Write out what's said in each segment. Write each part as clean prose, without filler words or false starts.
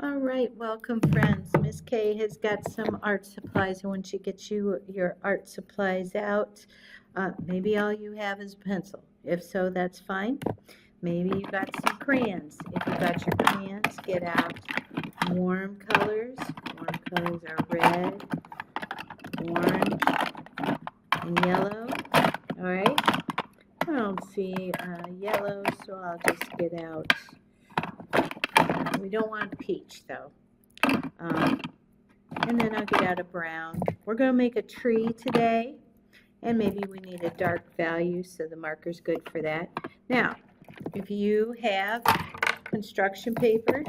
All right, welcome friends. Miss Kay has got some art supplies. And when she gets you your art supplies out, maybe all you have is a pencil. If so, that's fine. Maybe you got some crayons. If you got your crayons, get out warm colors. Warm colors are red, orange, and yellow. All right. I don't see yellow, so I'll just get out. We don't want peach though. And then I'll get out a brown. We're going to make a tree today, and maybe we need a dark value, so the marker's good for that. Now, if you have construction paper,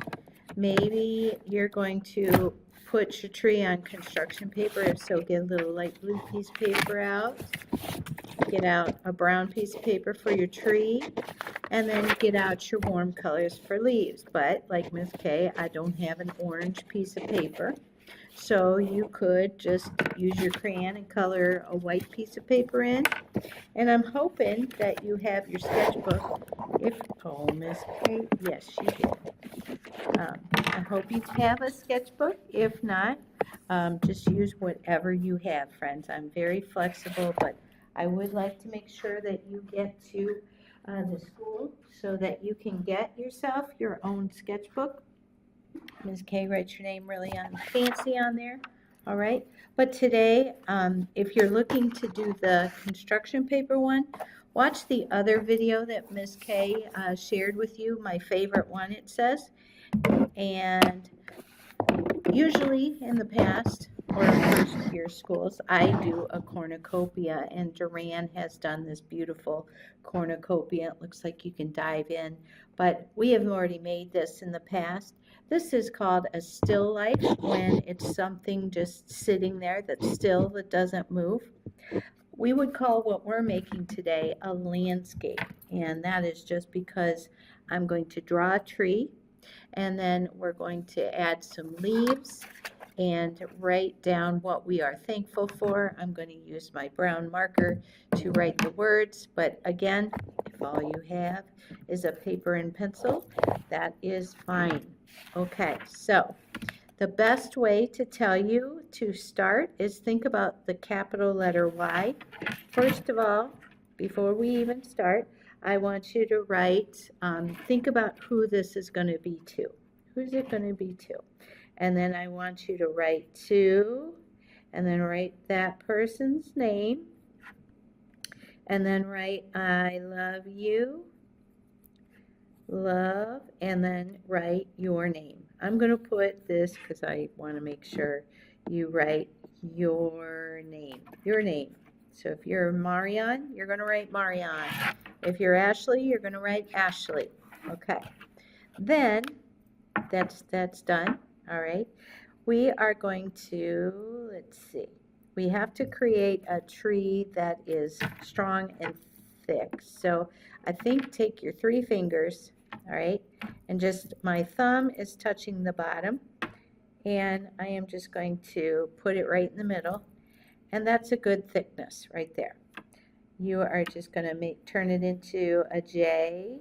maybe you're going to put your tree on construction paper. If so, get a little light blue piece of paper out. Get out a brown piece of paper for your tree, and then get out your warm colors for leaves. But like Miss Kay, I don't have an orange piece of paper. So you could just use your crayon and color a white piece of paper in. And I'm hoping that you have your sketchbook. Oh, Miss Kate, yes, she did. I hope you have a sketchbook. If not, just use whatever you have, friends. I'm very flexible, but I would like to make sure that you get to the school so that you can get yourself your own sketchbook. Ms. K writes your name really fancy on there, all right? But today, if you're looking to do the construction paper one, watch the other video that Ms. K shared with you, my favorite one, it says. And usually in the past, or first year schools, I do a cornucopia, and Duran has done this beautiful cornucopia. It looks like you can dive in, but we have already made this in the past. This is called a still life, when it's something just sitting there that's still, that doesn't move. We would call what we're making today a landscape, and that is just because I'm going to draw a tree, and then we're going to add some leaves and write down what we are thankful for. I'm going to use my brown marker to write the words, but again, if all you have is a paper and pencil, that is fine. Okay, so the best way to tell you to start is think about the capital letter Y. First of all, before we even start, I want you to write, think about who this is going to be to. Who's it going to be to? And then I want you to write to, and then write that person's name, and then write I love you, love, and then write your name. I'm going to put this because I want to make sure you write your name. Your name. So if you're Marion, you're going to write Marion. If you're Ashley, you're going to write Ashley. Okay. Then that's done. All right. We are going to, let's see. We have to create a tree that is strong and thick. So I think take your 3 fingers, all right, and just my thumb is touching the bottom, and I am just going to put it right in the middle, and that's a good thickness right there. You are just going to turn it into a J,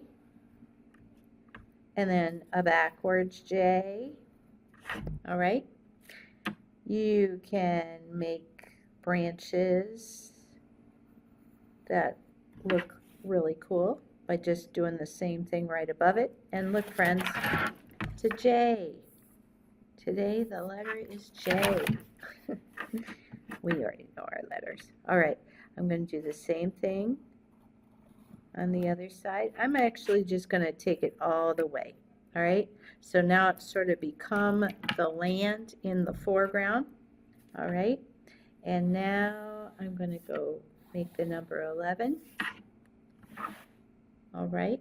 and then a backwards J. All right. You can make branches that look really cool by just doing the same thing right above it. And look, friends, it's a J. Today the letter is J. We already know our letters. All right, I'm going to do the same thing on the other side. I'm actually just going to take it all the way. All right, so now it's sort of become the land in the foreground. All right, and now I'm going to go make the number 11. All right,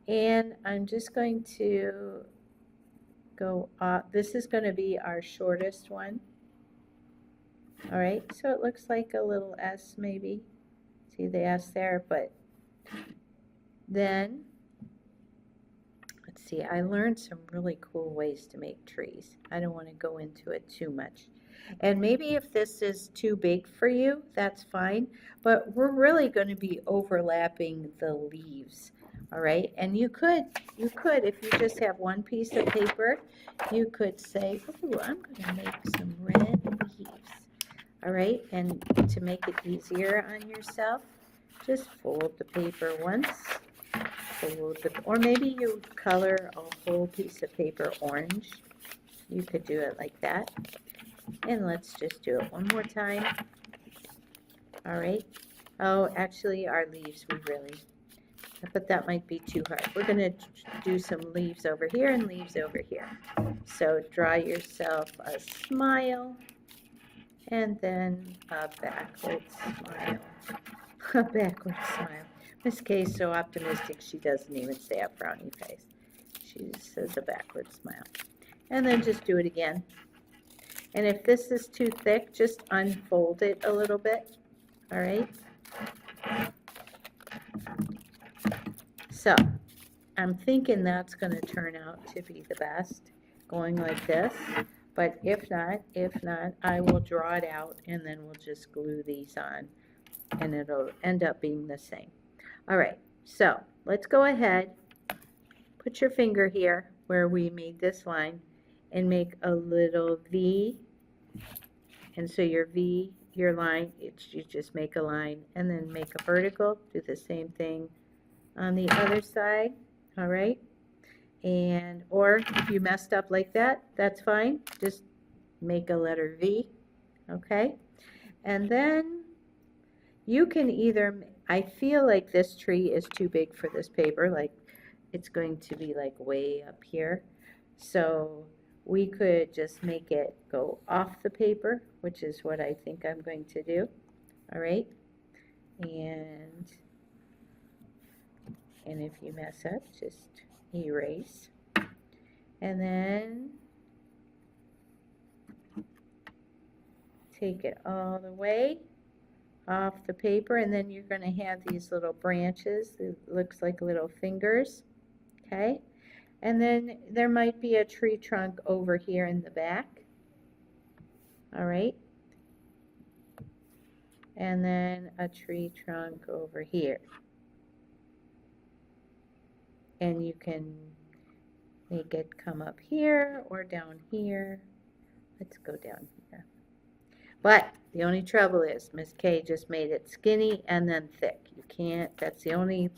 and I'm just going to go this is going to be our shortest one. All right, so it looks like a little S maybe. See the S there, but then let's see, I learned some really cool ways to make trees. I don't want to go into it too much. And maybe if this is too big for you, that's fine, but we're really going to be overlapping the leaves All right, and you could, if you just have one piece of paper, you could say, oh, I'm gonna make some red leaves. All right, and to make it easier on yourself, just fold the paper once, or maybe you color a whole piece of paper orange. You could do it like that. And let's just do it one more time. All right. Oh, actually our leaves, but that might be too hard. We're gonna do some leaves over here and leaves over here. So draw yourself a smile and then a backward smile. A backward smile. Miss Kay is so optimistic she doesn't even say a frowny face. She says a backward smile. And then just do it again. And if this is too thick, just unfold it a little bit. All right. So I'm thinking that's going to turn out to be the best, going like this. But if not, I will draw it out and then we'll just glue these on and it'll end up being the same. All right, so let's go ahead, put your finger here where we made this line and make a little V. And so your V, your line, you just make a line and then make a vertical, do the same thing on the other side. All right, and or if you messed up like that, that's fine, just make a letter V. Okay, and then you can either, I feel like this tree is too big for this paper, like it's going to be like way up here, so we could just make it go off the paper, which is what I think I'm going to do. All right, and if you mess up, just erase. And then take it all the way off the paper, and then you're going to have these little branches. It looks like little fingers. Okay, and then there might be a tree trunk over here in the back. All right, and then a tree trunk over here. And you can make it come up here or down here. Let's go down here. But the only trouble is Miss Kay just made it skinny and then thick. You can't, that's the only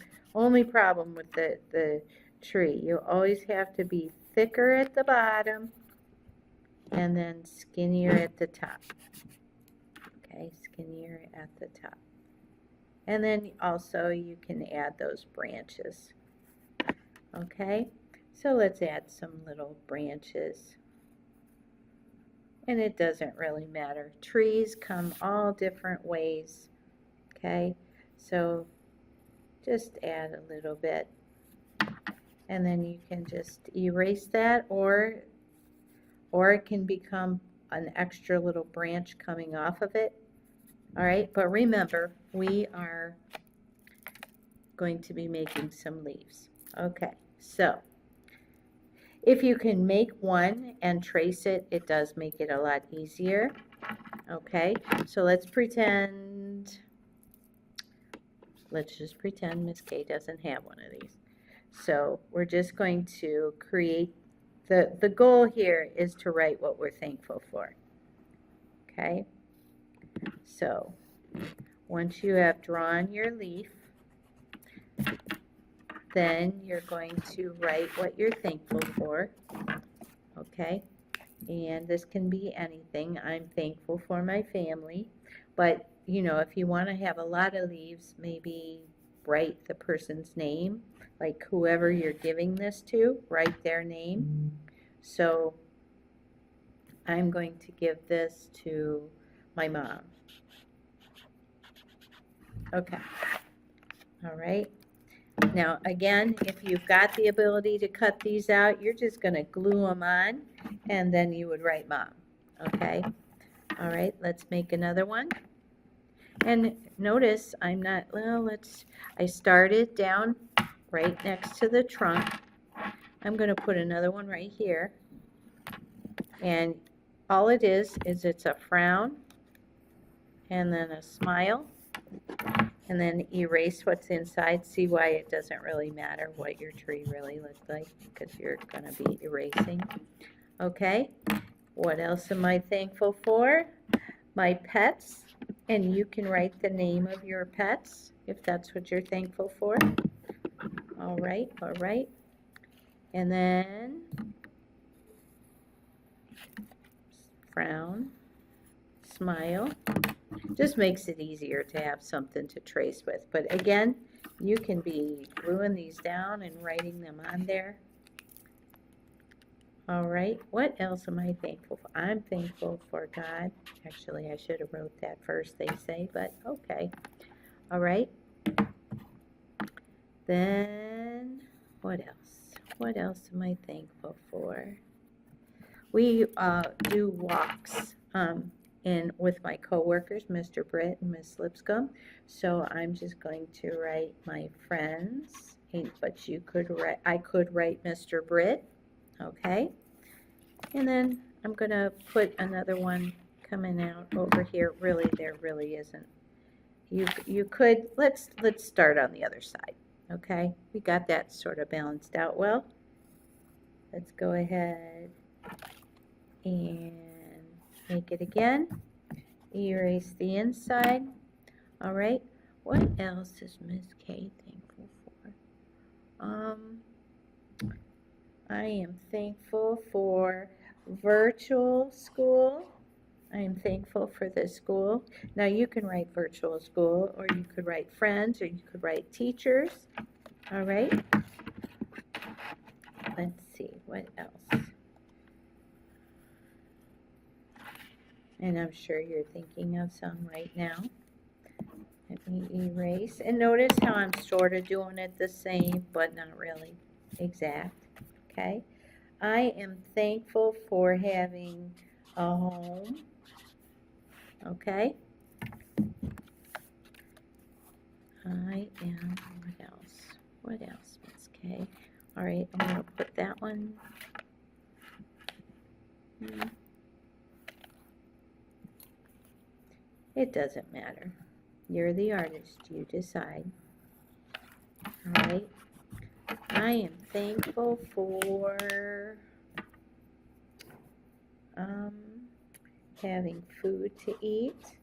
problem with the tree. You always have to be thicker at the bottom and then skinnier at the top. Okay, skinnier at the top. And then also you can add those branches. Okay, so let's add some little branches. And it doesn't really matter. Trees come all different ways. Okay, so just add a little bit. And then you can just erase that, or it can become an extra little branch coming off of it. All right, but remember, we are going to be making some leaves. Okay, so if you can make one and trace it, it does make it a lot easier. Okay, so let's just pretend Miss Kay doesn't have one of these. So we're just going to create, the goal here is to write what we're thankful for. Okay, so once you have drawn your leaf, then you're going to write what you're thankful for. Okay, and this can be anything. I'm thankful for my family, but you know, if you want to have a lot of leaves, maybe write the person's name, like whoever you're giving this to, write their name. So I'm going to give this to my mom. Okay, all right. Now again, if you've got the ability to cut these out, you're just going to glue them on and then you would write mom. Okay, all right, let's make another one. And notice I'm not, well, I started down right next to the trunk. I'm going to put another one right here, and all it is it's a frown and then a smile and then erase what's inside. See why it doesn't really matter what your tree really looked like, because you're going to be erasing. Okay, what else am I thankful for? My pets, and you can write the name of your pets if that's what you're thankful for. All right, all right. And then frown, smile. Just makes it easier to have something to trace with. But again, you can be gluing these down and writing them on there. All right, what else am I thankful for? I'm thankful for God. Actually, I should have wrote that first, they say, but okay. All right. Then, what else? What else am I thankful for? We do walks with my coworkers, Mr. Britt and Miss Lipscomb. So I'm just going to write my friends, but you could write, I could write Mr. Britt, okay? And then I'm going to put another one coming out over here. Really, there really isn't. You could, let's start on the other side, okay? We got that sort of balanced out well. Let's go ahead and make it again. Erase the inside. All right. What else is Miss K thankful for? I am thankful for virtual school. I am thankful for this school. Now you can write virtual school, or you could write friends, or you could write teachers. All right. Let's see, what else? And I'm sure you're thinking of some right now. Let me erase. And notice how I'm sort of doing it the same, but not really exact. Okay. I am thankful for having a home. Okay. I am, what else? What else, Miss K? All right, I'm going to put that one. It doesn't matter. You're the artist. You decide. All right. I am thankful for having food to eat.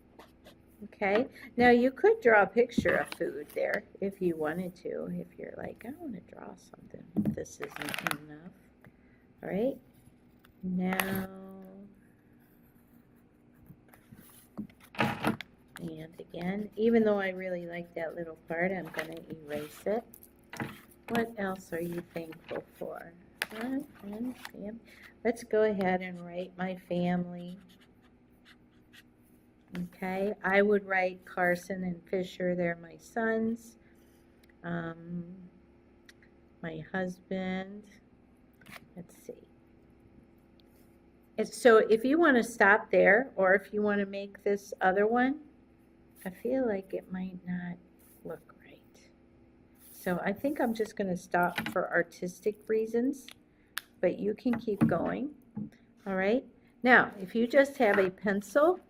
Okay. Now you could draw a picture of food there if you wanted to. If you're like, I want to draw something. This isn't enough. All right. Now, and again, even though I really like that little part, I'm going to erase it. What else are you thankful for? Let's go ahead and write my family. Okay, I would write Carson and Fisher. They're my sons. My husband. Let's see. So if you want to stop there, or if you want to make this other one, I feel like it might not look right. So I think I'm just going to stop for artistic reasons, but you can keep going. All right. Now, if you just have a pencil,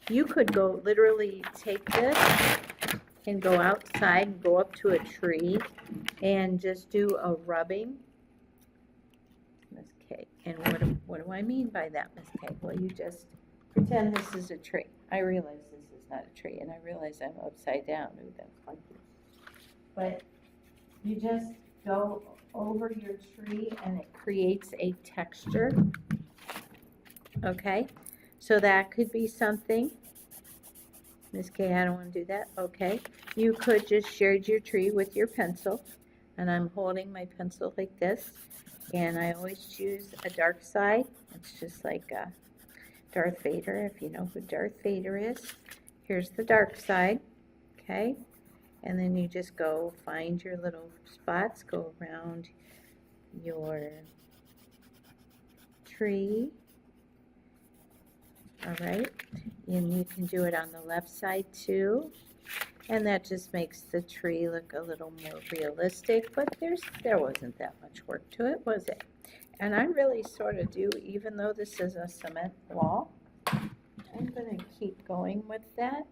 you could go literally take this and go outside and go up to a tree and just do a rubbing. Miss K. And what do I mean by that, Miss K? Well, you just pretend this is a tree. I realize this is not a tree, and I realize I'm upside down. Ooh, that's funky. But you just go over your tree, and it creates a texture. Okay, so that could be something. Miss K, I don't want to do that. Okay, you could just shade your tree with your pencil, and I'm holding my pencil like this, and I always choose a dark side. It's just like Darth Vader, if you know who Darth Vader is. Here's the dark side, okay, and then you just go find your little spots, go around your tree. All right, and you can do it on the left side too, and that just makes the tree look a little more realistic, but there wasn't that much work to it, was it? And I really sort of do, even though this is a cement wall, I'm going to keep going with that.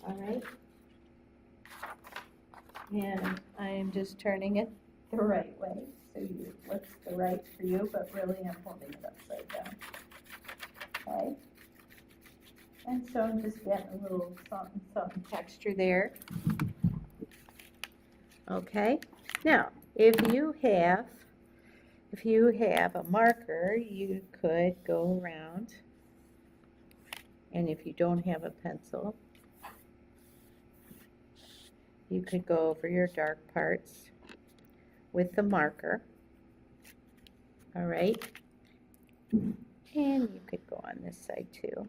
all right? And I am just turning it the right way, so it looks the right for you, but really I'm holding it upside down, okay? And so I'm just getting a little something texture there. Okay, now if you have a marker, you could go around, and if you don't have a pencil, you could go over your dark parts with the marker, all right? And you could go on this side too.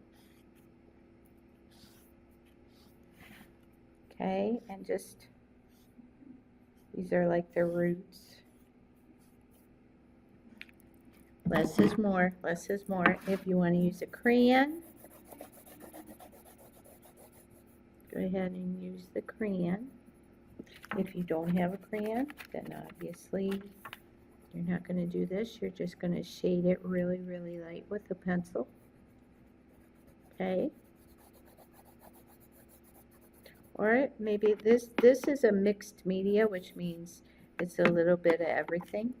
Okay, and just, these are like the roots. Less is more, less is more. If you want to use a crayon, go ahead and use the crayon. If you don't have a crayon, then obviously you're not going to do this. You're just going to shade it really, really light with a pencil. Okay. Or maybe this is a mixed media, which means it's a little bit of everything.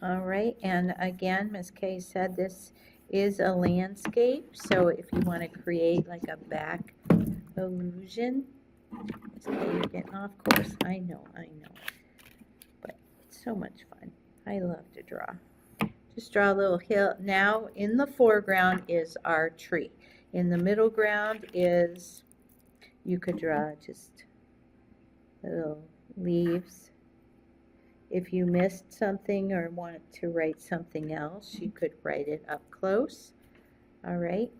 All right, and again, Ms. Kay said this is a landscape, so if you want to create like a back illusion, Ms. Kay, you're getting off course. I know, but it's so much fun. I love to draw. Just draw a little hill. Now, in the foreground is our tree. In the middle ground is, you could draw just little leaves. If you missed something or want to write something else, you could write it up close. All right,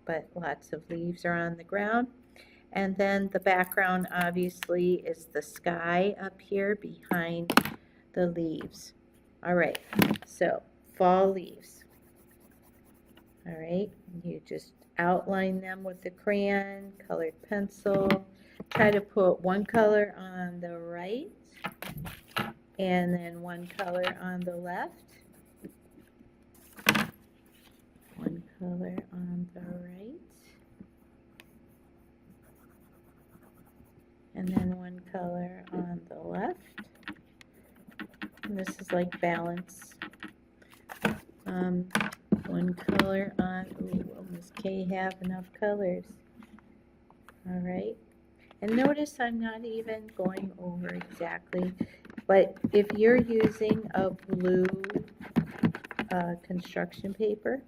but lots of leaves are on the ground. And then the background obviously is the sky up here behind the leaves. All right, so fall leaves. All right, you just outline them with the crayon, colored pencil. Try to put one color on the right and then one color on the left. One color on the right. And then one color on the left. And this is like balance. One color on, will Ms. Kay have enough colors? All right. And notice I'm not even going over exactly, but if you're using a blue construction paper,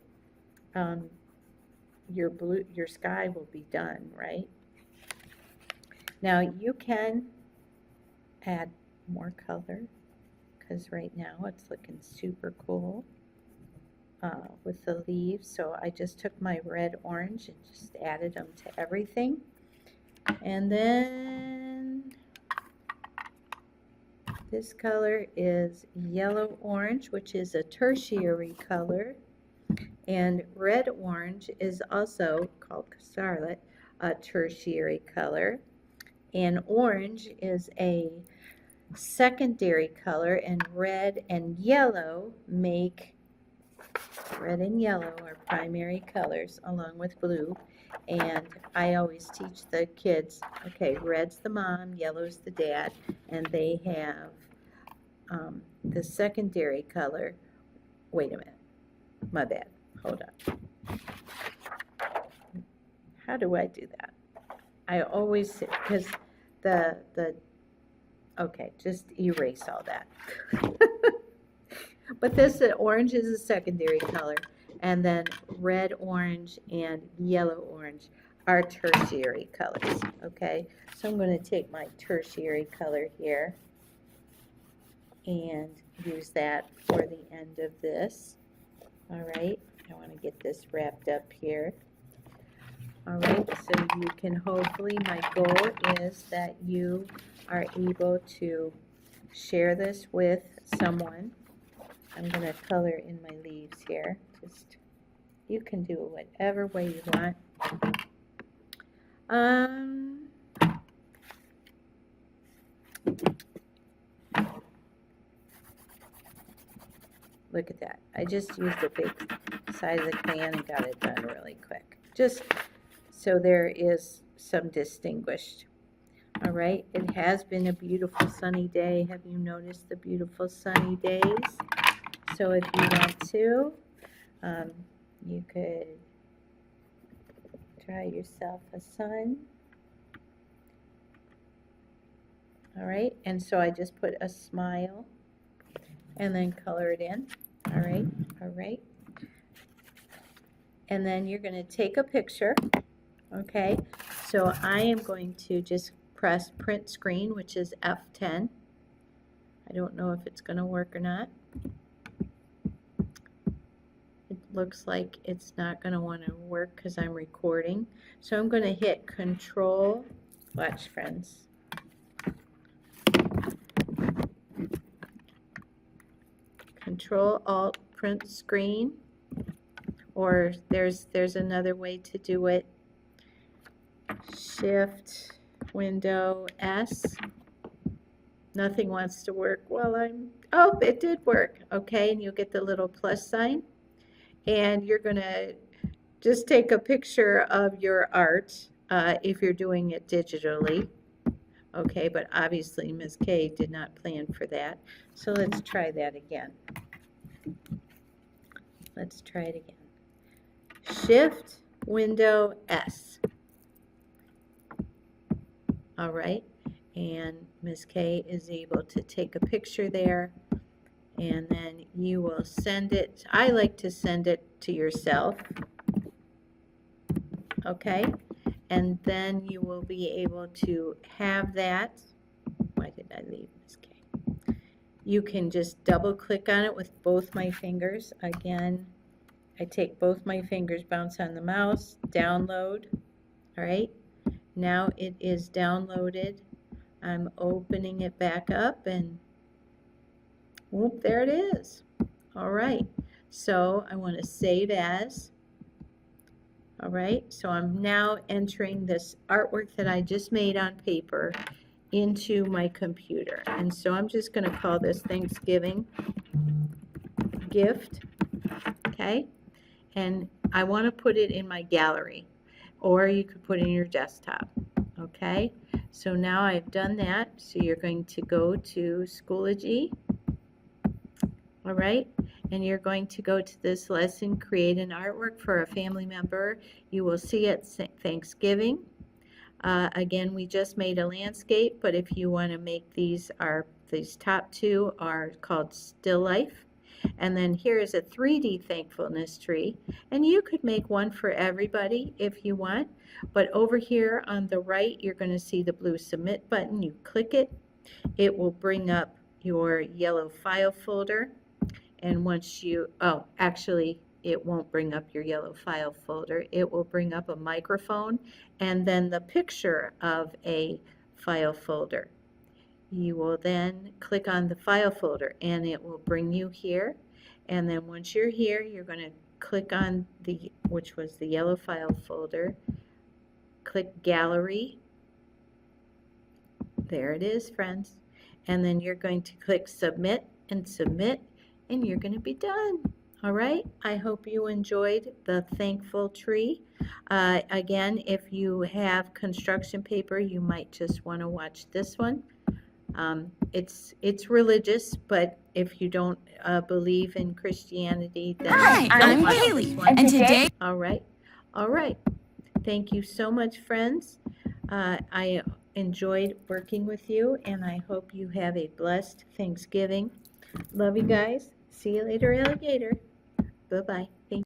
your sky will be done, right? Now you can add more color because right now it's looking super cool with the leaves. So I just took my red, orange and just added them to everything. And then this color is yellow orange, which is a tertiary color. And red orange is also called scarlet, a tertiary color. And orange is a secondary color, and red and yellow are primary colors along with blue. And I always teach the kids, okay, red's the mom, yellow's the dad, and they have the secondary color. Wait a minute, my bad, hold on. How do I do that? I always, because okay, just erase all that. But this orange is a secondary color, and then red, orange, and yellow orange are tertiary colors, okay? So I'm going to take my tertiary color here and use that for the end of this. All right, I want to get this wrapped up here. All right, so you can hopefully, my goal is that you are able to share this with someone. I'm going to color in my leaves here. Just, you can do it whatever way you want. Look at that. I just used a big size of crayon and got it done really quick. Just so there is some distinguished. All right, it has been a beautiful sunny day. Have you noticed the beautiful sunny days? So if you want to, you could try yourself a sun. All right, and so I just put a smile and then color it in. All right, all right. And then you're going to take a picture. Okay, so I am going to just press print screen, which is F10. I don't know if it's going to work or not. It looks like it's not going to want to work because I'm recording. So I'm going to hit Control, watch friends. Control Alt print screen, or there's another way to do it. Shift Window S. Nothing wants to work while I'm, oh, it did work. Okay, and you'll get the little plus sign, and you're gonna just take a picture of your art if you're doing it digitally. Okay, but obviously Ms. K did not plan for that, so let's try that again. Let's try it again. Shift Window S. All right, and Ms. K is able to take a picture there, and then you will send it. I like to send it to yourself. Okay, and then you will be able to have that. Why did I leave Ms. K? You can just double click on it with both my fingers. Again, I take both my fingers, bounce on the mouse, download. All right, now it is downloaded. I'm opening it back up, and whoop, there it is. All right, so I want to save as. All right, so I'm now entering this artwork that I just made on paper into my computer. And so I'm just going to call this Thanksgiving gift, okay? And I want to put it in my gallery, or you could put it in your desktop, okay? So now I've done that, so you're going to go to Schoology, all right? And you're going to go to this lesson, create an artwork for a family member. You will see it Thanksgiving. Again, we just made a landscape, but if you want to make these top two are called Still Life. And then here is a 3D thankfulness tree. And you could make one for everybody if you want. But over here on the right, you're going to see the blue submit button. You click it. It will bring up your yellow file folder. And once you, oh, actually, it won't bring up your yellow file folder. It will bring up a microphone and then the picture of a file folder. You will then click on the file folder and it will bring you here. And then once you're here, you're going to click on the, which was the yellow file folder, click Gallery. There it is, friends. And then you're going to click Submit and Submit, and you're going to be done. All right, I hope you enjoyed the thankful tree. Again, if you have construction paper, you might just want to watch this one. It's religious, but if you don't believe in Christianity, then hi, I'm Haley, and today. All right, all right. Thank you so much, friends. I enjoyed working with you, and I hope you have a blessed Thanksgiving. Love you guys. See you later, alligator. Bye-bye. Thank you.